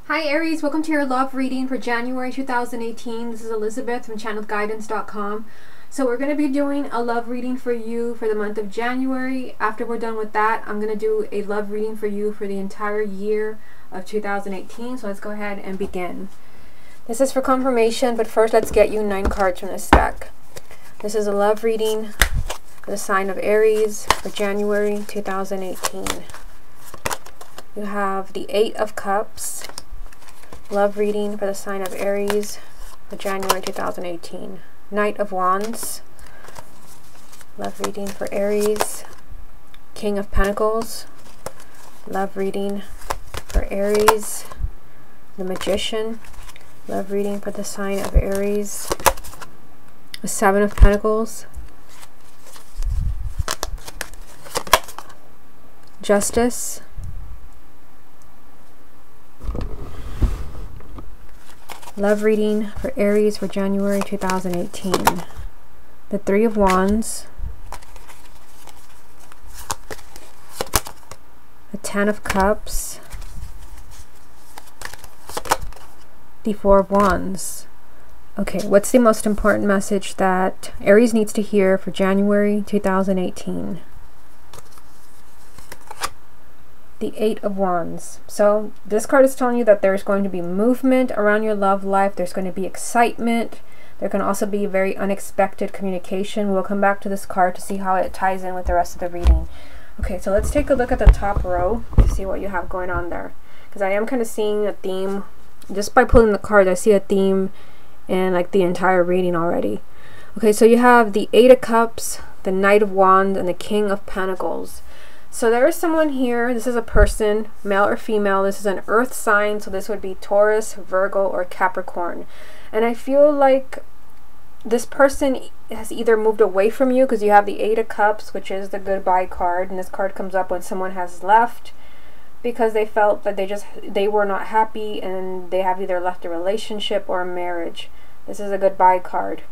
Hi Aries, welcome to your love reading for January 2018. This is Elizabeth from channelguidance.com. So we're going to be doing a love reading for you for the month of January. After we're done with that, I'm going to do a love reading for you for the entire year of 2018. So let's go ahead and begin. This is for confirmation, but first let's get you 9 cards from this deck. This is a love reading for the sign of Aries for January 2018. You have the 8 of Cups. Love reading for the sign of Aries for January 2018. Knight of Wands. Love reading for Aries. King of Pentacles. Love reading for Aries. The Magician. Love reading for the sign of Aries. The 7 of Pentacles. Justice. Love reading for Aries for January 2018. The 3 of Wands. The 10 of Cups. The 4 of Wands. Okay, what's the most important message that Aries needs to hear for January 2018? The 8 of Wands. So this card is telling you that there's going to be movement around your love life. There's going to be excitement. There can also be very unexpected communication. We'll come back to this card to see how it ties in with the rest of the reading. Okay, so let's take a look at the top row to see what you have going on there. Because I am kind of seeing a theme. Just by pulling the cards, I see a theme in like the entire reading already. Okay, so you have the 8 of Cups, the Knight of Wands, and the King of Pentacles. So there is someone here. This is a person, male or female. This is an earth sign, so this would be Taurus, Virgo, or Capricorn. And I feel like this person has either moved away from you, because you have the 8 of Cups, which is the goodbye card, and this card comes up when someone has left because they felt that they were not happy and they have either left a relationship or a marriage. This is a goodbye card.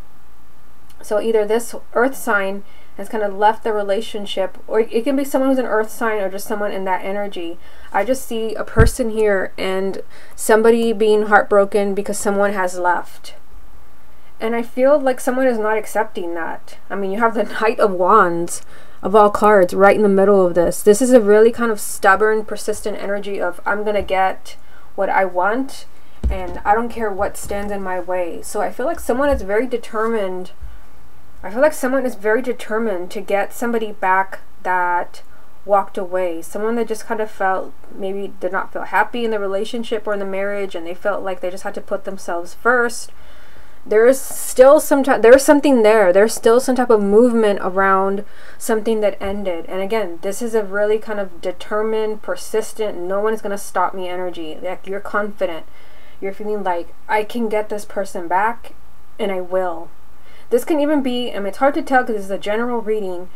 So either this earth sign has kind of left the relationship, or it can be someone who's an earth sign or just someone in that energy. I just see a person here and somebody being heartbroken because someone has left. And I feel like someone is not accepting that. I mean, you have the Knight of Wands of all cards right in the middle of this. This is a really kind of stubborn, persistent energy of I'm going to get what I want and I don't care what stands in my way. So I feel like someone is very determined. I feel like someone is very determined to get somebody back that walked away. Someone that just kind of felt, maybe did not feel happy in the relationship or in the marriage, and they felt like they just had to put themselves first. There is still there's something there. There's still some type of movement around something that ended. And again, this is a really kind of determined, persistent, no one is going to stop me energy. Like you're confident. You're feeling like I can get this person back and I will. This can even be, I mean, it's hard to tell because this is a general reading.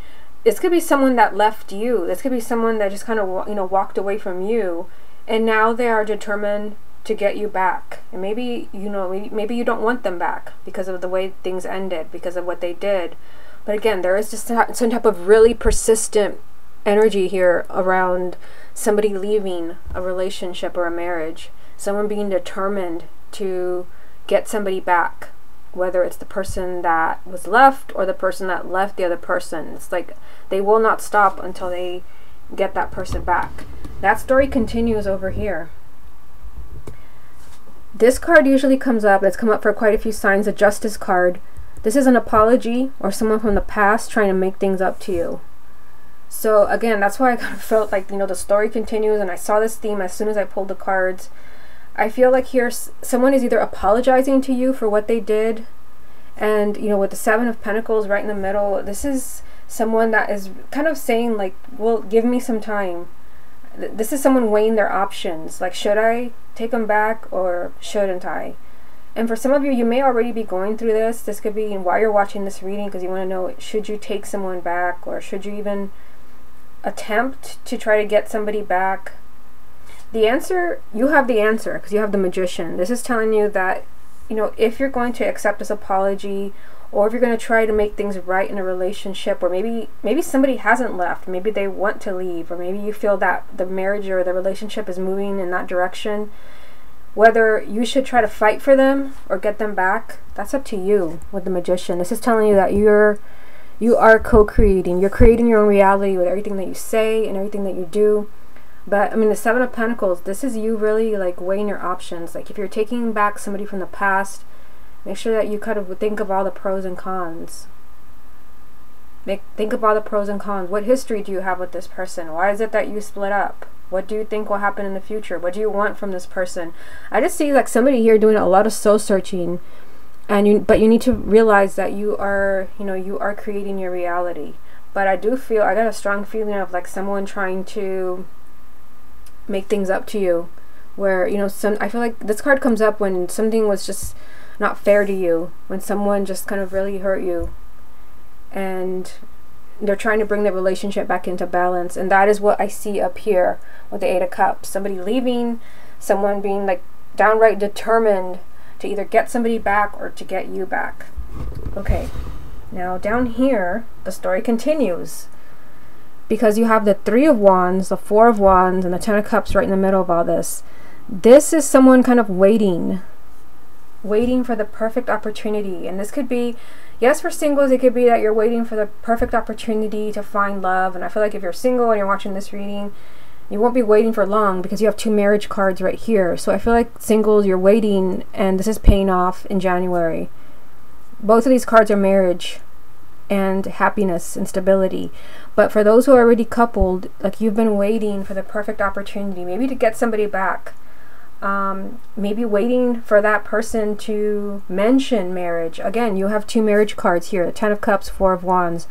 This could be someone that left you. This could be someone that just kind of, walked away from you, and now they are determined to get you back. And maybe, maybe you don't want them back because of the way things ended, because of what they did. But again, there is just some type of really persistent energy here around somebody leaving a relationship or a marriage. Someone being determined to get somebody back. Whether it's the person that was left or the person that left the other person. It's like they will not stop until they get that person back. That story continues over here. This card usually comes up, it's come up for quite a few signs, a Justice card. This is an apology or someone from the past trying to make things up to you. So again, that's why I kind of felt like, the story continues, and I saw this theme as soon as I pulled the cards. I feel like here someone is either apologizing to you for what they did, and with the 7 of Pentacles right in the middle, this is someone that is kind of saying like, well, give me some time. This is someone weighing their options, like, should I take them back or shouldn't I? And for some of you, you may already be going through this. This could be while you're watching this reading, because you want to know, should you take someone back, or should you even attempt to try to get somebody back? The answer, you have the answer because you have the Magician. This is telling you that, if you're going to accept this apology, or if you're going to try to make things right in a relationship, or maybe somebody hasn't left, maybe they want to leave, or maybe you feel that the marriage or the relationship is moving in that direction, Whether you should try to fight for them or get them back, that's up to you with the Magician. This is telling you that you are co-creating. You're creating your own reality with everything that you say and everything that you do. But I mean, the Seven of Pentacles, this is you really like weighing your options. Like if you're taking back somebody from the past, make sure that you kind of think of all the pros and cons. Think of all the pros and cons. What history do you have with this person? Why is it that you split up? What do you think will happen in the future? What do you want from this person? I just see like somebody here doing a lot of soul searching, but you need to realize that you are creating your reality. But I do feel, I got a strong feeling of like someone trying to make things up to you, where I feel like this card comes up when something was just not fair to you, when someone just kind of really hurt you, and they're trying to bring the relationship back into balance. And that is what I see up here with the Eight of Cups. Somebody leaving, someone being like downright determined to either get somebody back or to get you back. Okay, now down here the story continues, because you have the Three of Wands, the Four of Wands, and the Ten of Cups right in the middle of all this. This is someone kind of waiting for the perfect opportunity. And this could be, yes, for singles, it could be that you're waiting for the perfect opportunity to find love. And I feel like if you're single and you're watching this reading, you won't be waiting for long, because you have two marriage cards right here. So I feel like singles, you're waiting, and this is paying off in January. Both of these cards are marriage and happiness and stability. But for those who are already coupled, like you've been waiting for the perfect opportunity, maybe to get somebody back. Maybe waiting for that person to mention marriage. Again, you have two marriage cards here, Ten of Cups, Four of Wands.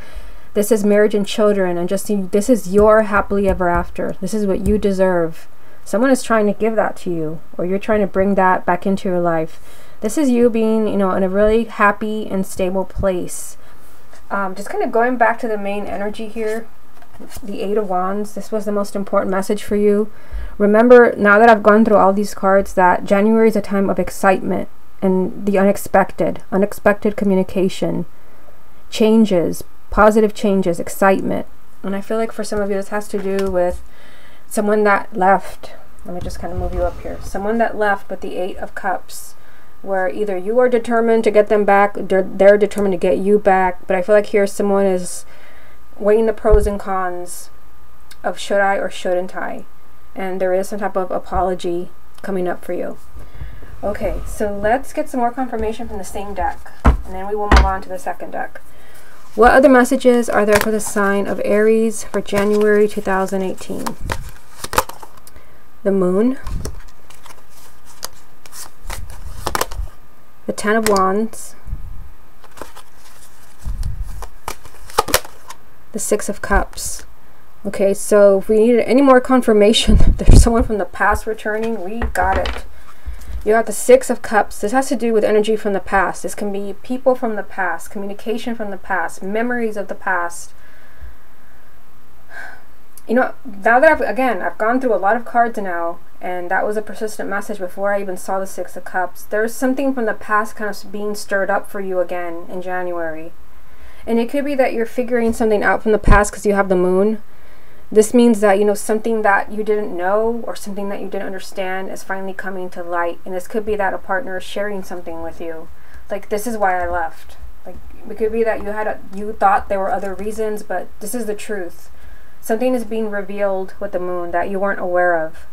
This is marriage and children, and this is your happily ever after. This is what you deserve. Someone is trying to give that to you, or you're trying to bring that back into your life. This is you being, in a really happy and stable place. Just kind of going back to the main energy here, the Eight of Wands. This was the most important message for you. Remember, now that I've gone through all these cards, that January is a time of excitement and the unexpected communication, changes, positive changes, excitement. And I feel like for some of you, this has to do with someone that left. Let me just kind of move you up here. Someone that left with the Eight of Cups, where either you are determined to get them back, they're determined to get you back. But I feel like here someone is weighing the pros and cons of should I or shouldn't I. And there is some type of apology coming up for you. Okay, so let's get some more confirmation from the same deck, and then we will move on to the second deck. What other messages are there for the sign of Aries for January 2018? The Moon, the Ten of Wands, the Six of Cups. Okay, so if we need any more confirmation that there's someone from the past returning, we got it. You got the Six of Cups. This has to do with energy from the past. This can be people from the past, communication from the past, memories of the past. Now that I've gone through a lot of cards now, and that was a persistent message before I even saw the Six of Cups. There's something from the past kind of being stirred up for you again in January. And it could be that you're figuring something out from the past because you have the Moon. This means that, something that you didn't know or something that you didn't understand is finally coming to light. And this could be that a partner is sharing something with you. Like, this is why I left. Like, it could be that you thought there were other reasons, but this is the truth. Something is being revealed with the Moon that you weren't aware of.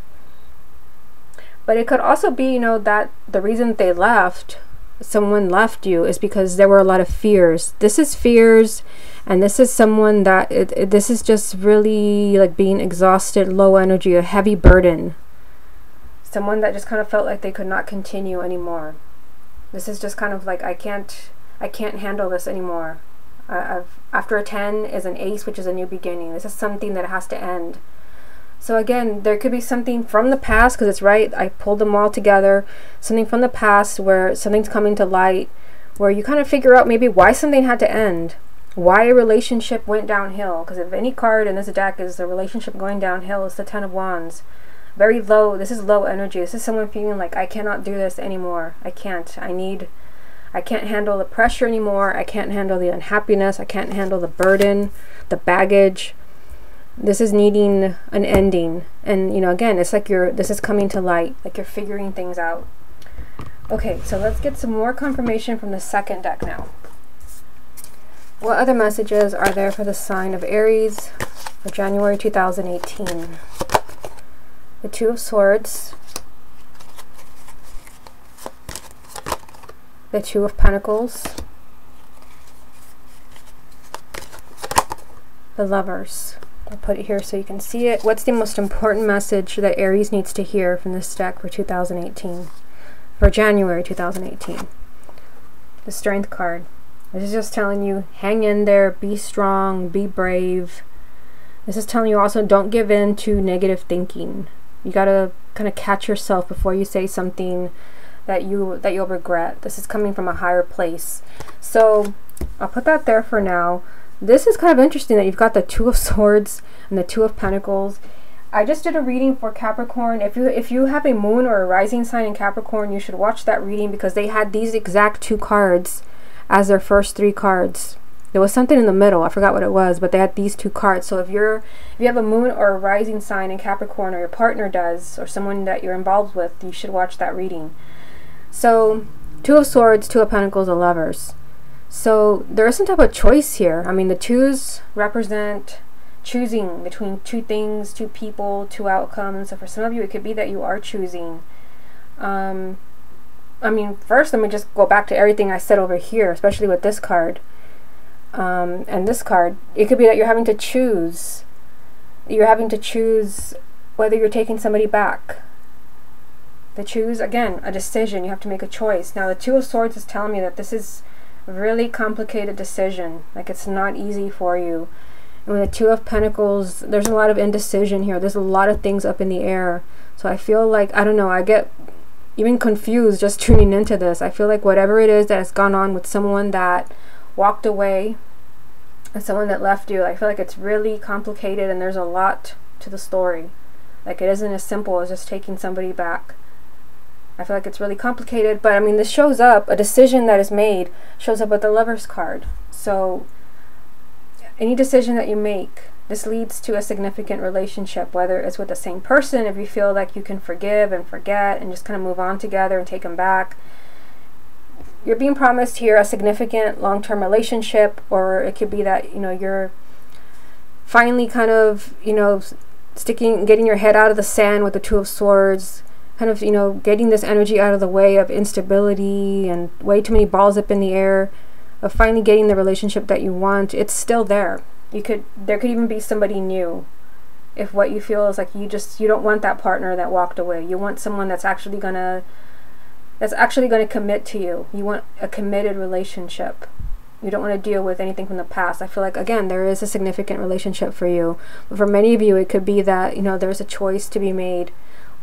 But it could also be, that the reason they left, someone left you, is because there were a lot of fears. This is fears. And this is someone that, this is just really like being exhausted, low energy, a heavy burden. Someone that just kind of felt like they could not continue anymore. This is just kind of like, I can't handle this anymore. After a 10 is an Ace, which is a new beginning. This is something that has to end. So again, there could be something from the past, because it's right, I pulled them all together. Something from the past where something's coming to light, where you kind of figure out maybe why something had to end. Why a relationship went downhill. Because if any card in this deck is the relationship going downhill, it's the Ten of Wands. Very low. This is low energy. This is someone feeling like, I cannot do this anymore. I can't. I can't handle the pressure anymore. I can't handle the unhappiness. I can't handle the burden, the baggage. This is needing an ending. And, you know, again, it's like this is coming to light, like you're figuring things out. Okay, so let's get some more confirmation from the second deck now. What other messages are there for the sign of Aries for January 2018? The Two of Swords, the Two of Pentacles, the Lovers. I'll put it here so you can see it. What's the most important message that Aries needs to hear from this deck for 2018? For January 2018. The Strength card. This is just telling you, hang in there, be strong, be brave. This is telling you also, don't give in to negative thinking. You gotta kind of catch yourself before you say something that you'll regret. This is coming from a higher place. So I'll put that there for now. This is kind of interesting that you've got the Two of Swords and the Two of Pentacles. I just did a reading for Capricorn. If you have a moon or a rising sign in Capricorn, you should watch that reading because they had these exact two cards as their first three cards. There was something in the middle, I forgot what it was, but they had these two cards. So if you have a moon or a rising sign in Capricorn, or your partner does, or someone that you're involved with, you should watch that reading. So Two of Swords, Two of Pentacles, the Lovers. So there is some type of choice here. I mean, the twos represent choosing between two things, two people, two outcomes. So for some of you, it could be that you are choosing. I mean, first, let me just go back to everything I said over here, especially with this card and this card. It could be that you're having to choose. You're having to choose whether you're taking somebody back. The choose, again, a decision. You have to make a choice. Now, the Two of Swords is telling me that this is a really complicated decision. Like, it's not easy for you. And with the Two of Pentacles, there's a lot of indecision here. There's a lot of things up in the air. So I feel like, I don't know, I get even confused just tuning into this. I feel like whatever it is that has gone on with someone that walked away and someone that left you, I feel like it's really complicated and there's a lot to the story. Like, it isn't as simple as just taking somebody back. I feel like it's really complicated, but I mean, this shows up, a decision that is made shows up with the Lovers card. So any decision that you make, this leads to a significant relationship, whether it's with the same person, if you feel like you can forgive and forget and just kind of move on together and take them back. You're being promised here a significant long-term relationship, or it could be that, you know, you're finally kind of, you know, getting your head out of the sand with the Two of Swords, kind of, you know, getting this energy out of the way of instability and way too many balls up in the air, of finally getting the relationship that you want. It's still there. There could even be somebody new. If what you feel is like you don't want that partner that walked away. You want someone that's actually gonna commit to you. You want a committed relationship. You don't want to deal with anything from the past. I feel like, again, there is a significant relationship for you. But for many of you, it could be that, you know, there's a choice to be made.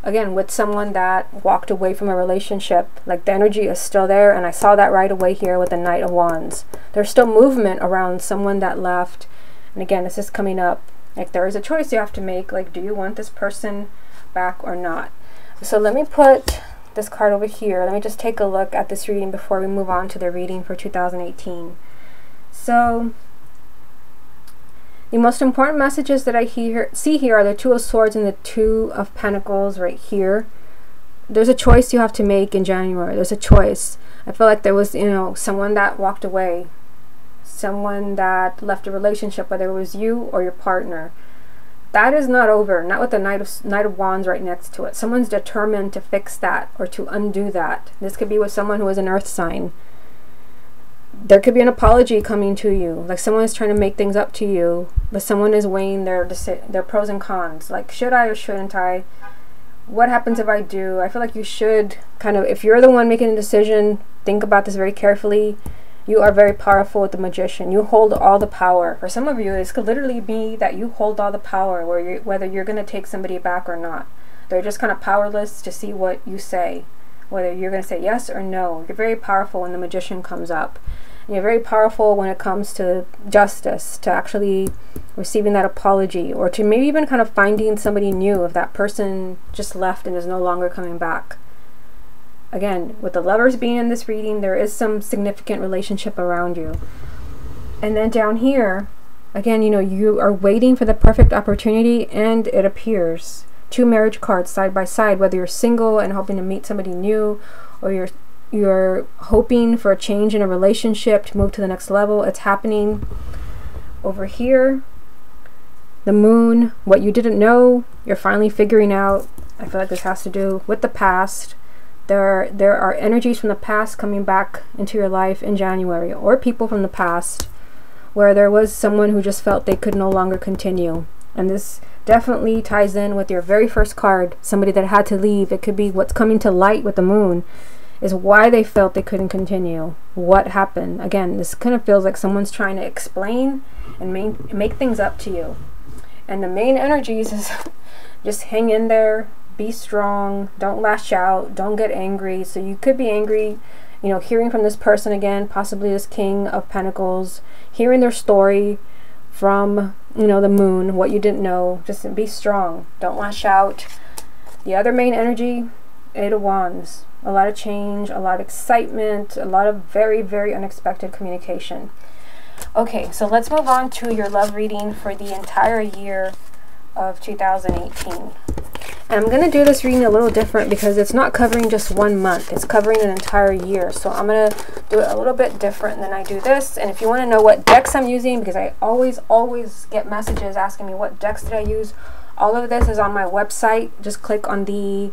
Again, with someone that walked away from a relationship, like the energy is still there, and I saw that right away here with the Knight of Wands. There's still movement around someone that left. And again, this is coming up. Like, there is a choice you have to make. Like, do you want this person back or not? So let me put this card over here. Let me just take a look at this reading before we move on to the reading for 2018. So the most important messages that I see here are the Two of Swords and the Two of Pentacles right here. There's a choice you have to make in January. There's a choice. I feel like there was, you know, someone that walked away, someone that left a relationship, whether it was you or your partner. That is not over. Not with the Knight of Wands right next to it. Someone's determined to fix that or to undo that. This could be with someone who is an earth sign. There could be an apology coming to you. Like, someone is trying to make things up to you, but someone is weighing their pros and cons. Like, should I or shouldn't I? What happens if I do? I feel like you should kind of, if you're the one making a decision, think about this very carefully. You are very powerful with the Magician. You hold all the power. For some of you, this could literally be that you hold all the power, whether you're going to take somebody back or not. They're just kind of powerless to see what you say, whether you're going to say yes or no. You're very powerful when the Magician comes up. And you're very powerful when it comes to justice, to actually receiving that apology, or to maybe even kind of finding somebody new if that person just left and is no longer coming back. Again, with the Lovers being in this reading, there is some significant relationship around you. And then down here, Again, you know, you are waiting for the perfect opportunity, and it appears. 2 marriage cards side by side, whether you're single and hoping to meet somebody new, or you're hoping for a change in a relationship to move to the next level. It's happening. Over here, the moon, what you didn't know, you're finally figuring out. I feel like this has to do with the past. There are energies from the past coming back into your life in January, or people from the past where there was someone who just felt they could no longer continue. And this definitely ties in with your very first card, somebody that had to leave. It could be what's coming to light with the moon is why they felt they couldn't continue. What happened? Again, this kind of feels like someone's trying to explain and make things up to you. And the main energies is just hang in there, be strong, don't lash out, don't get angry. So you could be angry, you know, hearing from this person again, possibly this King of Pentacles, hearing their story from, you know, the moon, what you didn't know. Just be strong, don't lash out. The other main energy, 8 of Wands. A lot of change, a lot of excitement, a lot of very, very unexpected communication. Okay, so let's move on to your love reading for the entire year of 2018. And I'm going to do this reading a little different because it's not covering just 1 month. It's covering an entire year. So I'm going to do it a little bit different than I do this. And if you want to know what decks I'm using, because I always get messages asking me what decks did I use, all of this is on my website. Just click on the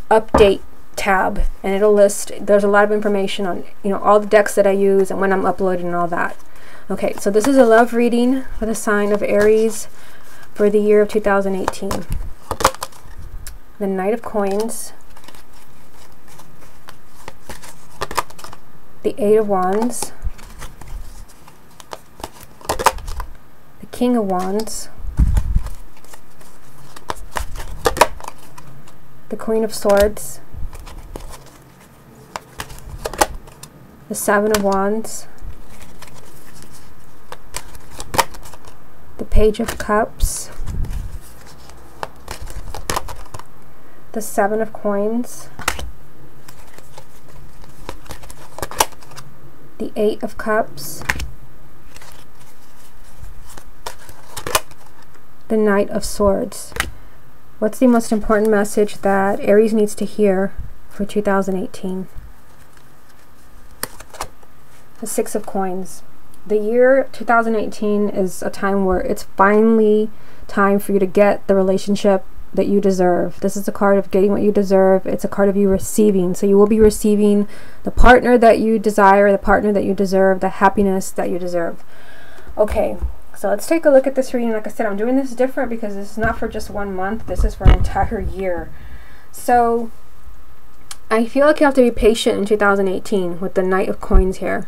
update tab and it'll list, there's a lot of information on, you know, all the decks that I use and when I'm uploading and all that. Okay, so this is a love reading for the sign of Aries for the year of 2018. The Knight of Coins, the 8 of Wands, the King of Wands, the Queen of Swords, the 7 of Wands, the Page of Cups, the 7 of Coins, the 8 of Cups, the Knight of Swords. What's the most important message that Aries needs to hear for 2018? The 6 of Coins. The year 2018 is a time where it's finally time for you to get the relationship that you deserve. This is a card of getting what you deserve. It's a card of you receiving. So you will be receiving the partner that you desire, the partner that you deserve, the happiness that you deserve. Okay, so let's take a look at this reading. Like I said, I'm doing this different because this is not for just 1 month. This is for an entire year. So I feel like you have to be patient in 2018 with the Knight of Coins here.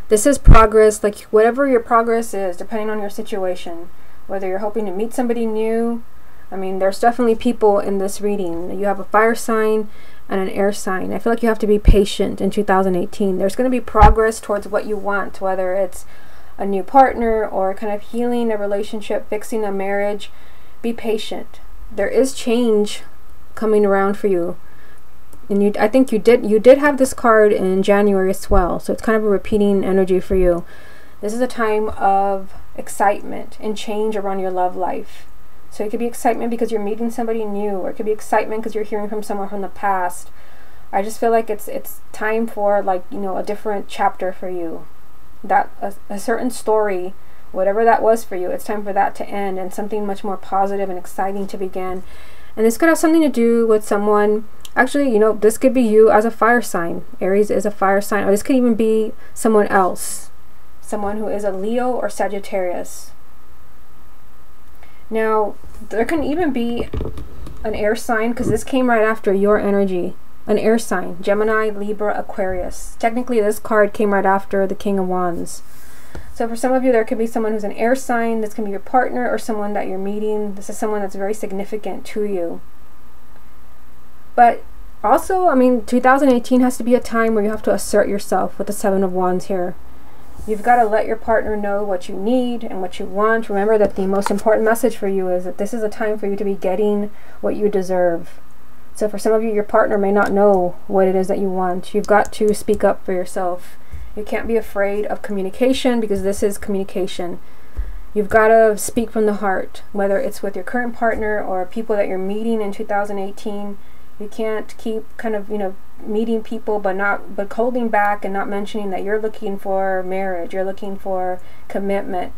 This is progress, like whatever your progress is, depending on your situation. Whether you're hoping to meet somebody new, I mean, there's definitely people in this reading. You have a fire sign and an air sign. I feel like you have to be patient in 2018. There's going to be progress towards what you want, whether it's a new partner or kind of healing a relationship, fixing a marriage. Be patient. There is change coming around for you. And I think you did have this card in January as well. So it's kind of a repeating energy for you. This is a time of excitement and change around your love life. So it could be excitement because you're meeting somebody new, or it could be excitement because you're hearing from someone from the past. I just feel like it's time for, like, you know, a different chapter for you. That a certain story, whatever that was for you, it's time for that to end and something much more positive and exciting to begin. And this could have something to do with someone. Actually, you know, this could be you as a fire sign. Aries is a fire sign, or this could even be someone else, someone who is a Leo or Sagittarius. Now, there can even be an air sign, because this came right after your energy. An air sign, Gemini, Libra, Aquarius. Technically, this card came right after the King of Wands. So for some of you, there could be someone who's an air sign. This can be your partner or someone that you're meeting. This is someone that's very significant to you. But also, I mean, 2018 has to be a time where you have to assert yourself with the 7 of Wands here. You've got to let your partner know what you need and what you want. Remember that the most important message for you is that this is a time for you to be getting what you deserve. So for some of you, your partner may not know what it is that you want. You've got to speak up for yourself. You can't be afraid of communication, because this is communication. You've got to speak from the heart, whether it's with your current partner or people that you're meeting in 2018. You can't keep kind of, meeting people but holding back and not mentioning that you're looking for marriage, you're looking for commitment.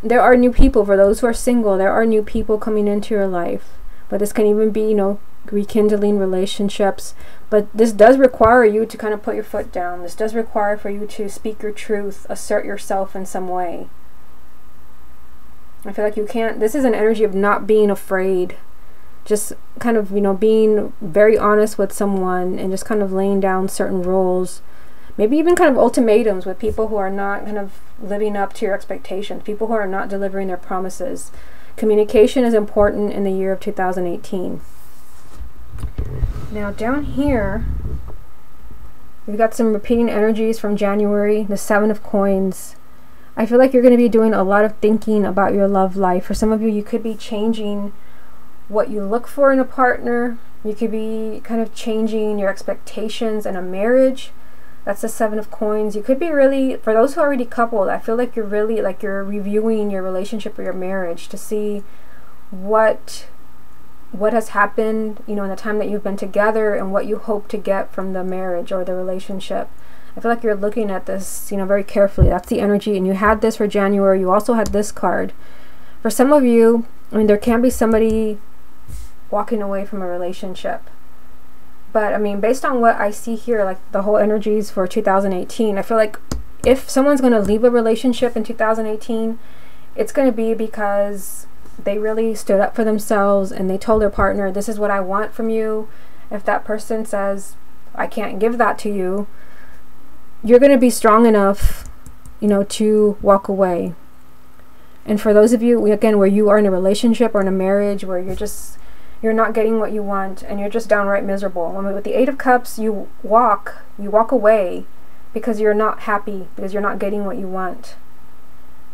There are new people. For those who are single, there are new people coming into your life. But this can even be, rekindling relationships. But this does require you to kind of put your foot down. This does require for you to speak your truth, assert yourself in some way. I feel like you can't, this is an energy of not being afraid. Just kind of, being very honest with someone and just kind of laying down certain rules. Maybe even kind of ultimatums with people who are not kind of living up to your expectations. People who are not delivering their promises. Communication is important in the year of 2018. Now down here, we've got some repeating energies from January, the 7 of Coins. I feel like you're going to be doing a lot of thinking about your love life. For some of you, you could be changing what you look for in a partner. You could be kind of changing your expectations in a marriage. That's the 7 of Coins. You could be really, for those who are already coupled, I feel like you're really, like you're reviewing your relationship or your marriage to see what has happened, in the time that you've been together and what you hope to get from the marriage or the relationship. I feel like you're looking at this, very carefully. That's the energy. And you had this for January. You also had this card. For some of you, there can be somebody walking away from a relationship. But, based on what I see here, like the whole energies for 2018, I feel like if someone's going to leave a relationship in 2018, it's going to be because they really stood up for themselves and they told their partner, this is what I want from you. If that person says, I can't give that to you, you're going to be strong enough, to walk away. And for those of you, again, where you are in a relationship or in a marriage where you're not getting what you want and you're just downright miserable. With the 8 of Cups, you walk away because you're not happy, because you're not getting what you want.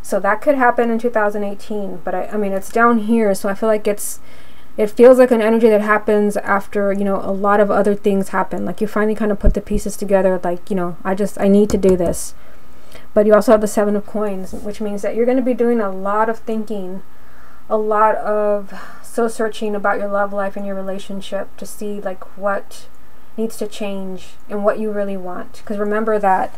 So that could happen in 2018, but it's down here, so I feel like it feels like an energy that happens after, a lot of other things happen. Like you finally kind of put the pieces together, like, I need to do this. But you also have the 7 of Coins, which means that you're going to be doing a lot of thinking, a lot of soul searching about your love life and your relationship to see like what needs to change and what you really want. Because remember that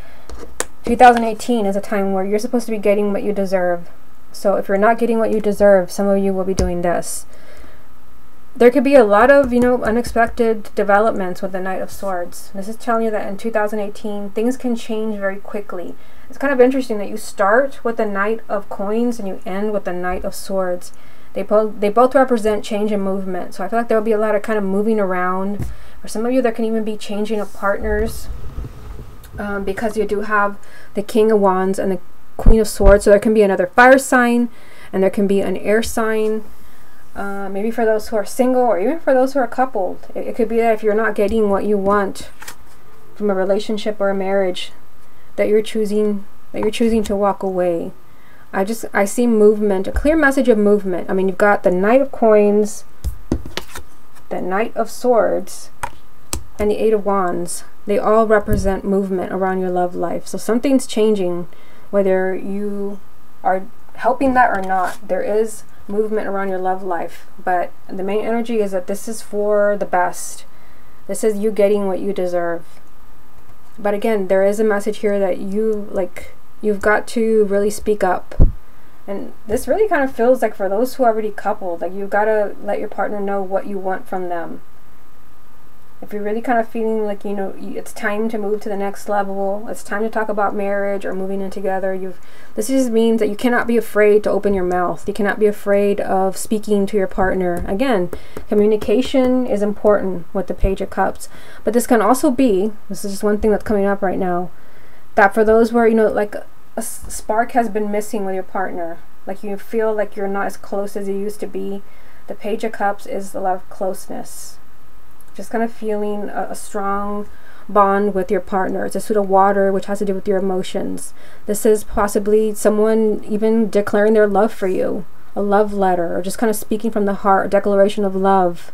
2018 is a time where you're supposed to be getting what you deserve. So if you're not getting what you deserve, some of you will be doing this. There could be a lot of, unexpected developments with the Knight of Swords. This is telling you that in 2018, things can change very quickly. It's kind of interesting that you start with the Knight of Coins and you end with the Knight of Swords. They both represent change and movement. So I feel like there will be a lot of kind of moving around. For some of you, there can even be changing of partners. Because you do have the King of Wands and the Queen of Swords. So there can be another fire sign and there can be an air sign. Maybe for those who are single or even for those who are coupled. It could be that if you're not getting what you want from a relationship or a marriage, that you're choosing to walk away. I see movement, a clear message of movement. You've got the Knight of Coins, the Knight of Swords, and the 8 of Wands. They all represent movement around your love life. So something's changing, whether you are helping that or not. There is movement around your love life, but the main energy is that this is for the best. This is you getting what you deserve. But again, there is a message here that you've got to really speak up. And this really kind of feels like for those who are already coupled, like you've got to let your partner know what you want from them. If you're really kind of feeling like, it's time to move to the next level, it's time to talk about marriage or moving in together, this just means that you cannot be afraid to open your mouth. You cannot be afraid of speaking to your partner. Again, communication is important with the Page of Cups. But this can also be, this is just one thing that's coming up right now, that for those where, like a spark has been missing with your partner, like you feel like you're not as close as you used to be, the Page of Cups is a lot of closeness. Just kind of feeling a strong bond with your partner. It's a suit of water, which has to do with your emotions. This is possibly someone even declaring their love for you, a love letter, or just kind of speaking from the heart, a declaration of love.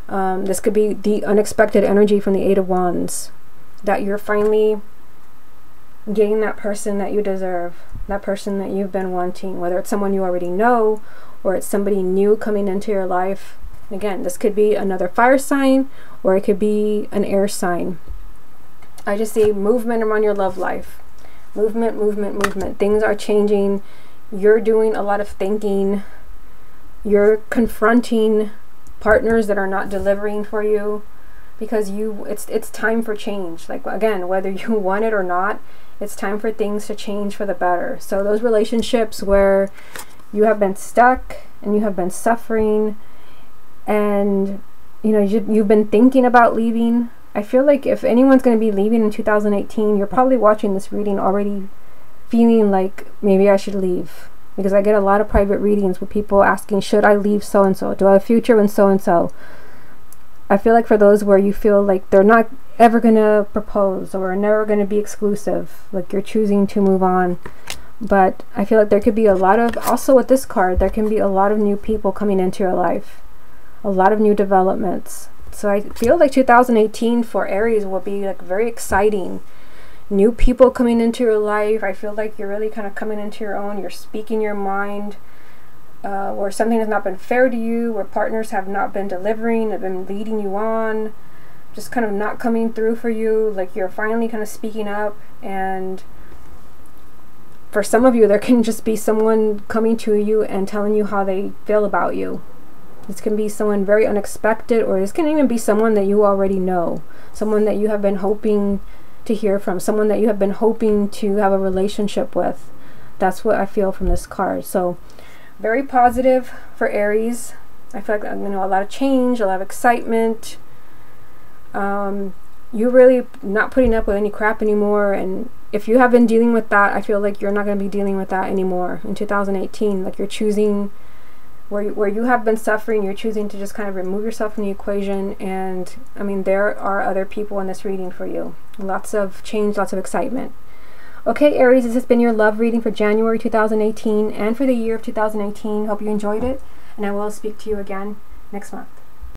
This could be the unexpected energy from the 8 of Wands, that you're finally getting that person that you deserve, that person that you've been wanting, whether it's someone you already know or it's somebody new coming into your life. Again, this could be another fire sign or it could be an air sign. I just see movement around your love life. Movement, movement, movement. Things are changing. You're doing a lot of thinking. You're confronting partners that are not delivering for you because it's time for change. Like, again, whether you want it or not, it's time for things to change for the better. So those relationships where you have been stuck and you have been suffering and you've been thinking about leaving, I feel like if anyone's going to be leaving in 2018, you're probably watching this reading already feeling like maybe I should leave. Because I get a lot of private readings with people asking, should I leave so-and-so? Do I have a future with so-and-so? I feel like for those where you feel like they're not ever going to propose or never going to be exclusive, like you're choosing to move on. But I feel like there could be a lot of, also with this card, there can be a lot of new people coming into your life. A lot of new developments. So I feel like 2018 for Aries will be like very exciting. New people coming into your life. I feel like you're really kind of coming into your own. You're speaking your mind. Where something has not been fair to you, where partners have not been delivering, have been leading you on, just kind of not coming through for you. Like you're finally kind of speaking up. And for some of you, there can just be someone coming to you and telling you how they feel about you. This can be someone very unexpected, or this can even be someone that you already know. Someone that you have been hoping to hear from. Someone that you have been hoping to have a relationship with. That's what I feel from this card. So, very positive for Aries. I feel like, a lot of change, a lot of excitement. You're really not putting up with any crap anymore. And if you have been dealing with that, I feel like you're not going to be dealing with that anymore in 2018. Like you're choosing... Where you have been suffering, you're choosing to just kind of remove yourself from the equation. And I mean, there are other people in this reading for you. Lots of change, lots of excitement. Okay, Aries, this has been your love reading for January 2018 and for the year of 2018. Hope you enjoyed it, and I will speak to you again next month.